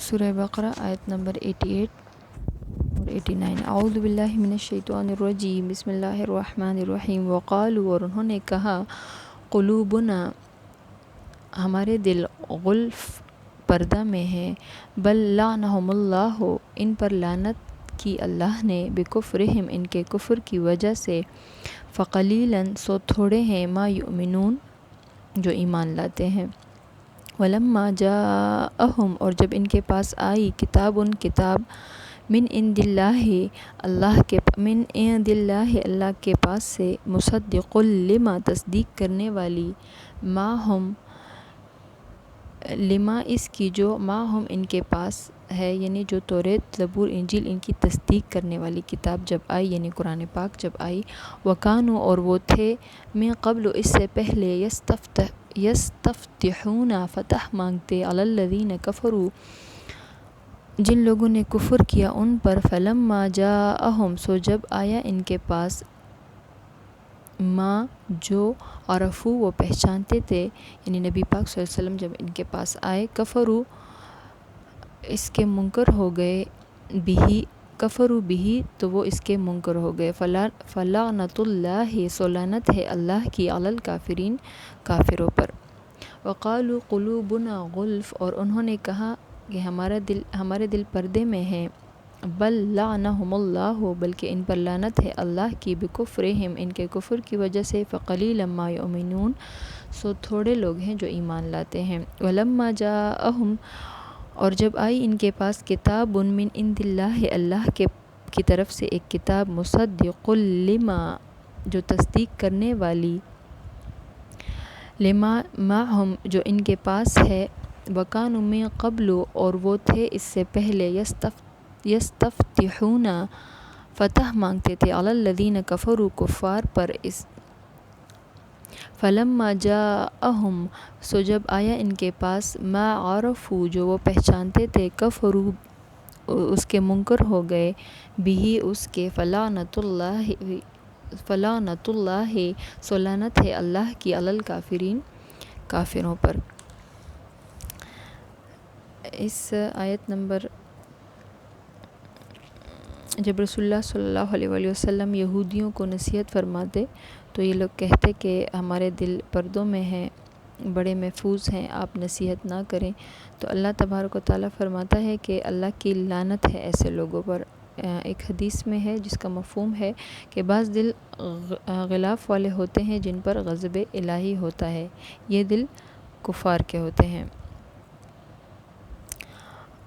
سورہ بقرہ آیت نمبر 88 اور 89۔ اعوذ باللہ من الشیطان الرجیم، بسم اللہ الرحمن الرحیم۔ وقالوا، اور انہوں نے کہا، قلوبنا، ہمارے دل، غلف، پردہ میں ہیں، بل لعنہم اللہ، ان پر لعنت کی اللہ نے، بکفرہم، ان کے کفر کی وجہ سے، فقلیلاً، سو تھوڑے ہیں، ما یؤمنون، جو ایمان لاتے ہیں۔ ولما جاءہم، اور جب ان کے پاس آئی، کتاب من عند اللہ، اللہ کے پاس سے، مصدق لما، تصدیق کرنے والی، لما، اس کی جو، ہم ان کے پاس ہے، یعنی جو توریت، زبور، انجیل، ان کی تصدیق کرنے والی کتاب جب آئی، یعنی قرآن پاک جب آئی، وکانو، اور وہ تھے، من قبل، اس سے پہلے، یستفتحون، فتح مانگتے، علی الذین کفروا، جن لوگوں نے کفر کیا ان پر، فلما جاءہم، سو جب آیا ان کے پاس، جو عرفو، وہ پہچانتے تھے، یعنی نبی پاک صلی اللہ علیہ وسلم جب ان کے پاس آئے، کفرو، اس کے منکر ہو گئے، کفروا بھی، تو وہ اس کے منکر ہو گئے، فلعنۃ اللہ، سو لعنت ہے اللہ کی، علی الکافرین، کافروں پر۔ وقالوا قلوبنا غلف، اور انہوں نے کہا کہ ہمارے دل پردے میں ہیں، بل لعنہم اللہ، بلکہ ان پر لعنت ہے اللہ کی، بکفرہم، ان کے کفر کی وجہ سے، فقلیلا ما یؤمنون، سو تھوڑے لوگ ہیں جو ایمان لاتے ہیں۔ ولما جاءہم، اور جب آئی ان کے پاس، کتاب من عند اللہ، اللہ کی طرف سے ایک کتاب، مصدق لما، جو تصدیق کرنے والی، لما معہم، جو ان کے پاس ہے، وکانوا من قبل، اور وہ تھے اس سے پہلے، یستفتحون، فتح مانگتے تھے، علی الذین کفروا، کفار پر، فلما جاءہم، سو جب آیا ان کے پاس، ما عرفوا، جو وہ پہچانتے تھے، کفروا، اس کے منکر ہو گئے، بھی، اس کے، فلعنۃ اللہ، سو لعنت ہے اللہ کی، علی الکافرین، کافروں پر۔ اس آیت نمبر، جب رسول اللہ صلی اللہ علیہ وآلہ وسلم یہودیوں کو نصیحت فرماتے تو یہ لوگ کہتے کہ ہمارے دل پردوں میں ہیں، بڑے محفوظ ہیں، آپ نصیحت نہ کریں، تو اللہ تبارک و تعالیٰ فرماتا ہے کہ اللہ کی لعنت ہے ایسے لوگوں پر۔ ایک حدیث میں ہے جس کا مفہوم ہے کہ بعض دل غلاف والے ہوتے ہیں جن پر غضب الہی ہوتا ہے، یہ دل کفار کے ہوتے ہیں۔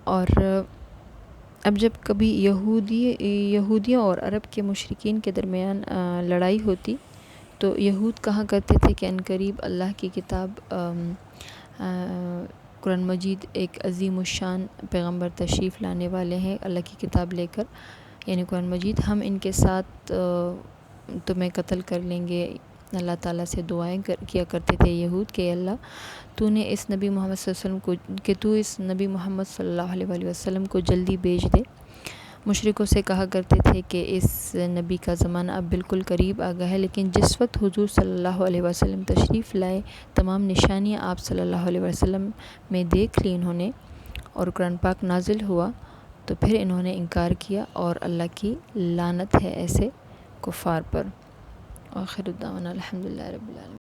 اور اب جب کبھی یہودیوں اور عرب کے مشرکین کے درمیان لڑائی ہوتی تو یہود کہا کرتے تھے کہ عنقریب اللہ کی کتاب قرآن مجید، ایک عظیم الشان پیغمبر تشریف لانے والے ہیں اللہ کی کتاب لے کر، یعنی قرآن مجید، ہم ان کے ساتھ تمہیں قتل کر لیں گے۔ اللہ تعالیٰ سے دعائیں کیا کرتے تھے یہود کہ اللہ، تو نے اس نبی محمد صلی اللہ علیہ وسلم کو، کہ تو اس نبی محمد صلی اللہ علیہ وآلہ وسلم کو جلدی بھیج دے۔ مشرکوں سے کہا کرتے تھے کہ اس نبی کا زمانہ اب بالکل قریب آ گیا ہے، لیکن جس وقت حضور صلی اللہ علیہ وسلم تشریف لائے، تمام نشانیاں آپ صلی اللہ علیہ وسلم میں دیکھ لی انہوں نے، اور قرآن پاک نازل ہوا، تو پھر انہوں نے انکار کیا، اور اللہ کی لعنت ہے ایسے کفار پر۔ آخر دعوانا الحمدللہ رب العالمین۔